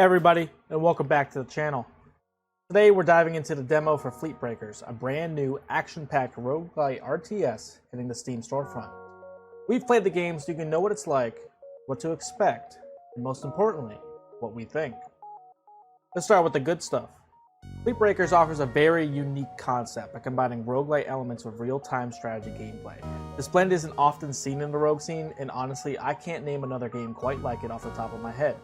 Hey everybody, and welcome back to the channel. Today we're diving into the demo for Fleetbreakers, a brand new action-packed roguelite RTS hitting the Steam storefront. We've played the game so you can know what it's like, what to expect, and most importantly, what we think. Let's start with the good stuff. Fleetbreakers offers a very unique concept by combining roguelite elements with real-time strategy gameplay. This blend isn't often seen in the rogue scene, and honestly, I can't name another game quite like it off the top of my head.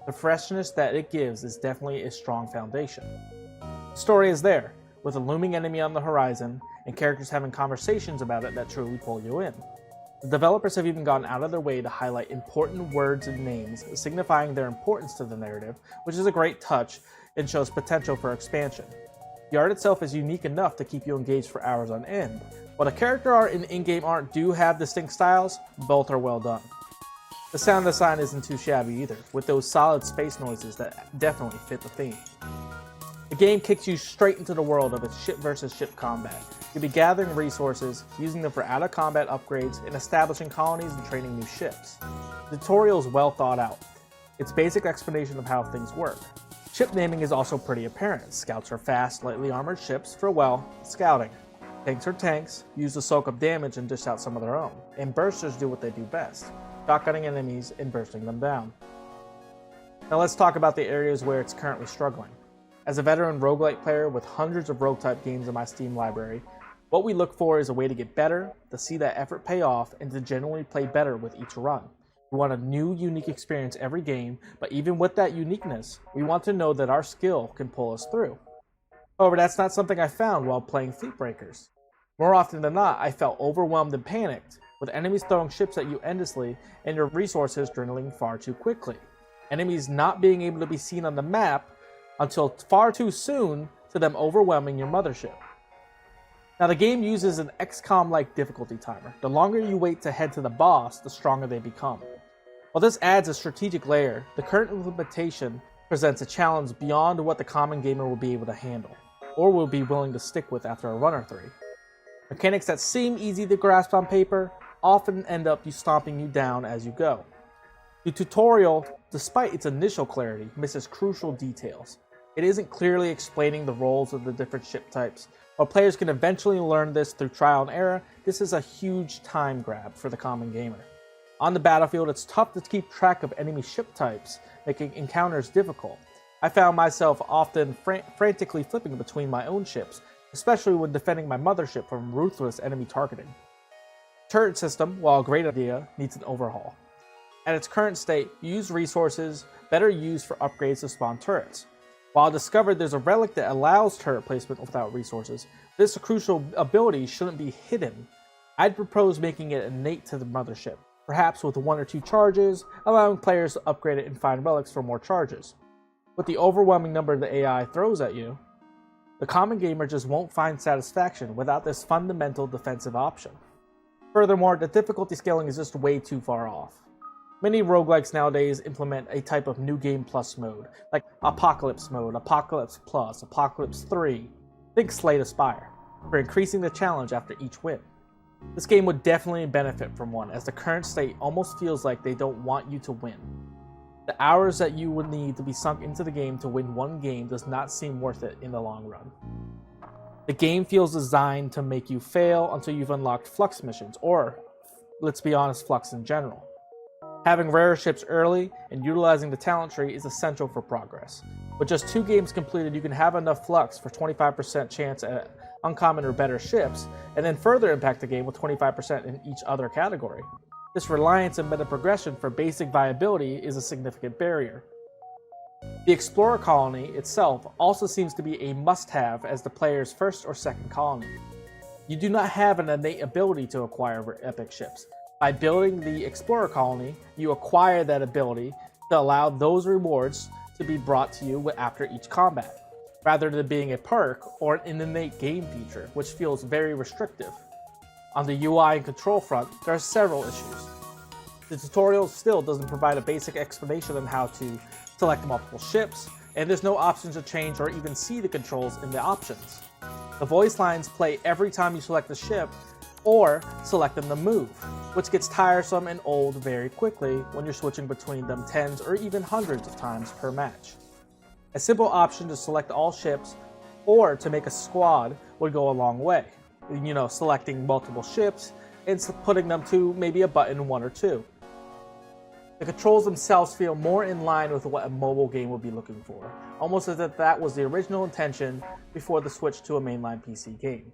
The freshness that it gives is definitely a strong foundation. The story is there, with a looming enemy on the horizon, and characters having conversations about it that truly pull you in. The developers have even gone out of their way to highlight important words and names, signifying their importance to the narrative, which is a great touch and shows potential for expansion. The art itself is unique enough to keep you engaged for hours on end. While the character art and in-game art do have distinct styles, both are well done. The sound design isn't too shabby either, with those solid space noises that definitely fit the theme. The game kicks you straight into the world of its ship versus ship combat. You'll be gathering resources, using them for out-of-combat upgrades, and establishing colonies and training new ships. The tutorial is well thought out. Its basic explanation of how things work. Ship naming is also pretty apparent. Scouts are fast, lightly armored ships for, well, scouting. Tanks are tanks, used to soak up damage and dish out some of their own. And bursters do what they do best. Shotgunning enemies and bursting them down. Now let's talk about the areas where it's currently struggling. As a veteran roguelite player with hundreds of rogue-type games in my Steam library, what we look for is a way to get better, to see that effort pay off, and to generally play better with each run. We want a new, unique experience every game, but even with that uniqueness, we want to know that our skill can pull us through. However, that's not something I found while playing Fleetbreakers. More often than not, I felt overwhelmed and panicked, with enemies throwing ships at you endlessly and your resources dwindling far too quickly. Enemies not being able to be seen on the map until far too soon to them overwhelming your mothership. Now the game uses an XCOM-like difficulty timer. The longer you wait to head to the boss, the stronger they become. While this adds a strategic layer, the current implementation presents a challenge beyond what the common gamer will be able to handle, or will be willing to stick with after a run or three. Mechanics that seem easy to grasp on paper often end up stomping you down as you go. The tutorial, despite its initial clarity, misses crucial details. It isn't clearly explaining the roles of the different ship types. While players can eventually learn this through trial and error, this is a huge time grab for the common gamer. On the battlefield, it's tough to keep track of enemy ship types, making encounters difficult. I found myself often frantically flipping between my own ships, especially when defending my mothership from ruthless enemy targeting. Turret system, while a great idea, needs an overhaul. At its current state, you use resources better used for upgrades to spawn turrets. While I discovered there's a relic that allows turret placement without resources, this crucial ability shouldn't be hidden. I'd propose making it innate to the mothership, perhaps with 1 or 2 charges, allowing players to upgrade it and find relics for more charges. With the overwhelming number the AI throws at you, the common gamer just won't find satisfaction without this fundamental defensive option. Furthermore, the difficulty scaling is just way too far off. Many roguelikes nowadays implement a type of New Game Plus mode, like Apocalypse Mode, Apocalypse Plus, Apocalypse 3, think Slay the Spire, for increasing the challenge after each win. This game would definitely benefit from one, as the current state almost feels like they don't want you to win. The hours that you would need to be sunk into the game to win one game does not seem worth it in the long run. The game feels designed to make you fail until you've unlocked Flux missions, or, let's be honest, Flux in general. Having rare ships early and utilizing the talent tree is essential for progress. With just 2 games completed, you can have enough Flux for 25% chance at uncommon or better ships, and then further impact the game with 25% in each other category. This reliance on meta progression for basic viability is a significant barrier. The Explorer colony itself also seems to be a must-have as the player's first or second colony. You do not have an innate ability to acquire epic ships. By building the Explorer colony, you acquire that ability to allow those rewards to be brought to you after each combat, rather than being a perk or an innate game feature, which feels very restrictive. On the UI and control front, there are several issues. The tutorial still doesn't provide a basic explanation on how to select multiple ships, and there's no option to change or even see the controls in the options. The voice lines play every time you select a ship or select them to move, which gets tiresome and old very quickly when you're switching between them tens or even hundreds of times per match. A simple option to select all ships or to make a squad would go a long way. Selecting multiple ships and putting them to maybe a button 1 or 2. The controls themselves feel more in line with what a mobile game would be looking for, almost as if that was the original intention before the switch to a mainline PC game.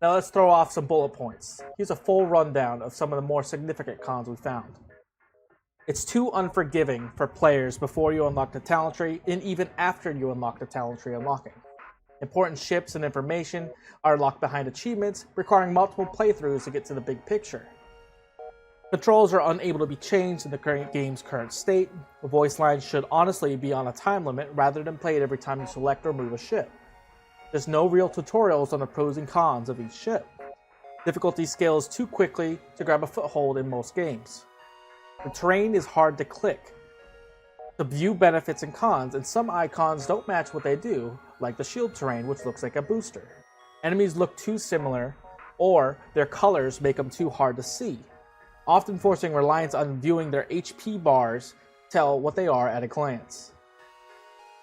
Now let's throw off some bullet points. Here's a full rundown of some of the more significant cons we found. It's too unforgiving for players before you unlock the talent tree and even after you unlock the talent tree unlocking. Important ships and information are locked behind achievements, requiring multiple playthroughs to get to the big picture. Controls are unable to be changed in the game's current state. The voice lines should honestly be on a time limit rather than played every time you select or move a ship. There's no real tutorials on the pros and cons of each ship. Difficulty scales too quickly to grab a foothold in most games. The terrain is hard to click. To view benefits and cons, and some icons don't match what they do, like the shield terrain, which looks like a booster. Enemies look too similar, or their colors make them too hard to see, often forcing reliance on viewing their HP bars to tell what they are at a glance.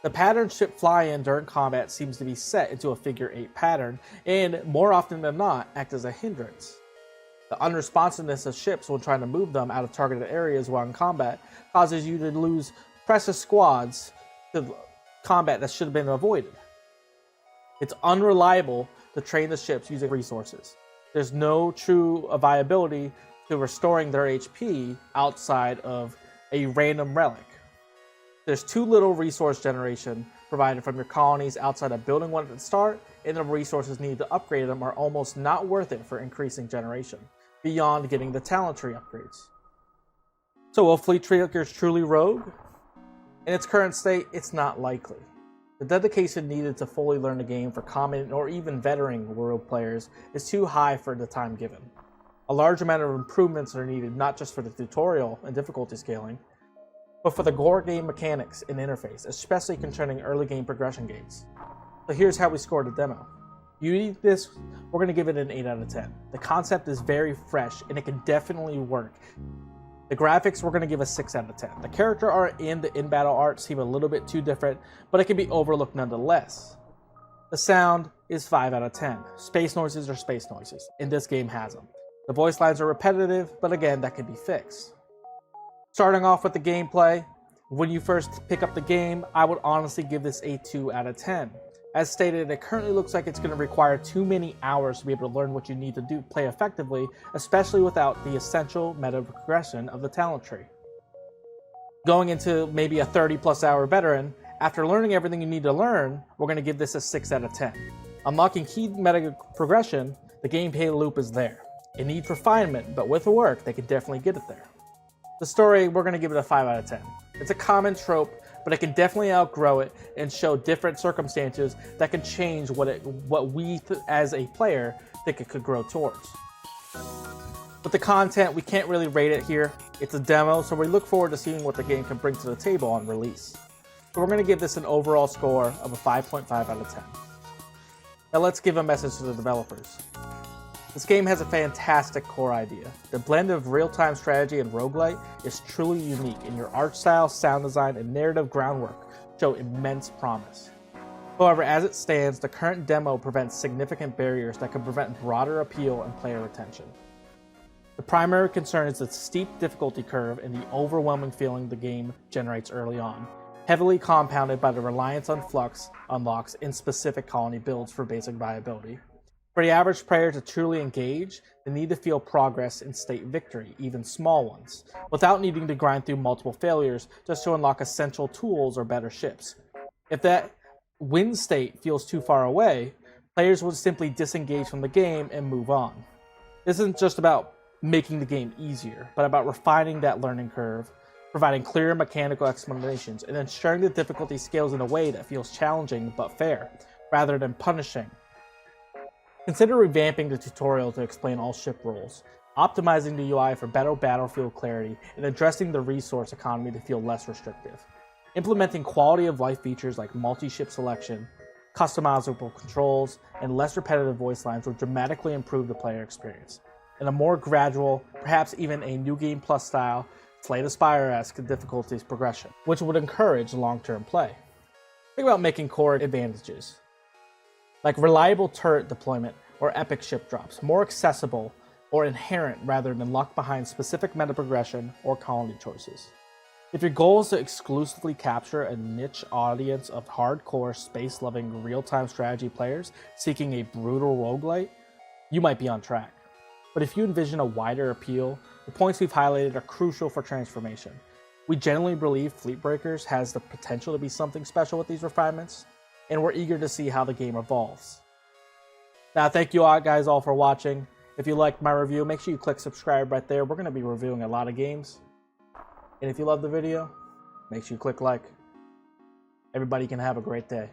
The pattern ship fly-in during combat seems to be set into a figure 8 pattern, and more often than not, act as a hindrance. The unresponsiveness of ships when trying to move them out of targeted areas while in combat causes you to lose precious squads to combat that should have been avoided. It's unreliable to train the ships using resources. There's no true viability to restoring their HP outside of a random relic. There's too little resource generation provided from your colonies outside of building one at the start, and the resources needed to upgrade them are almost not worth it for increasing generation, beyond getting the talent tree upgrades. So will Fleetbreakers truly rogue? In its current state, it's not likely. The dedication needed to fully learn the game for common or even veteran world players is too high for the time given. A large amount of improvements are needed not just for the tutorial and difficulty scaling, but for the core game mechanics and interface, especially concerning early game progression gates. So here's how we scored the demo. This, we're going to give it an 8 out of 10. The concept is very fresh and it can definitely work. The graphics, we're going to give a 6 out of 10. The character art and the in-battle art seem a little bit too different, but it can be overlooked nonetheless. The sound is 5 out of 10. Space noises are space noises, and this game has them. The voice lines are repetitive, but again, that can be fixed. Starting off with the gameplay, when you first pick up the game, I would honestly give this a 2 out of 10. As stated, it currently looks like it's going to require too many hours to be able to learn what you need to do play effectively, especially without the essential meta progression of the talent tree. Going into maybe a 30+ hour veteran, after learning everything you need to learn, we're going to give this a 6 out of 10. Unlocking key meta progression, the gameplay loop is there. It needs refinement, but with the work, they can definitely get it there. The story, we're going to give it a 5 out of 10. It's a common trope, but it can definitely outgrow it and show different circumstances that can change what we as a player think it could grow towards. With the content, we can't really rate it here. It's a demo, so we look forward to seeing what the game can bring to the table on release. So we're going to give this an overall score of a 5.5 out of 10. Now let's give a message to the developers. This game has a fantastic core idea. The blend of real-time strategy and roguelite is truly unique, and your art style, sound design, and narrative groundwork show immense promise. However, as it stands, the current demo prevents significant barriers that can prevent broader appeal and player retention. The primary concern is the steep difficulty curve and the overwhelming feeling the game generates early on, heavily compounded by the reliance on flux unlocks in specific colony builds for basic viability. For the average player to truly engage, they need to feel progress and state victory, even small ones, without needing to grind through multiple failures just to unlock essential tools or better ships. If that win state feels too far away, players will simply disengage from the game and move on. This isn't just about making the game easier, but about refining that learning curve, providing clear mechanical explanations, and ensuring the difficulty scales in a way that feels challenging but fair, rather than punishing. Consider revamping the tutorial to explain all ship roles, optimizing the UI for better battlefield clarity, and addressing the resource economy to feel less restrictive. Implementing quality of life features like multi-ship selection, customizable controls, and less repetitive voice lines will dramatically improve the player experience. In a more gradual, perhaps even a New Game Plus style, Slay the Spire-esque difficulties progression, which would encourage long-term play. Think about making core advantages, like reliable turret deployment or epic ship drops, more accessible or inherent rather than locked behind specific meta progression or colony choices. If your goal is to exclusively capture a niche audience of hardcore, space-loving, real-time strategy players seeking a brutal roguelite, you might be on track. But if you envision a wider appeal, the points we've highlighted are crucial for transformation. We genuinely believe Fleetbreakers has the potential to be something special with these refinements, and we're eager to see how the game evolves. Now, thank you all guys all for watching. If you liked my review, make sure you click subscribe right there. We're going to be reviewing a lot of games. And if you love the video, make sure you click like. Everybody can have a great day.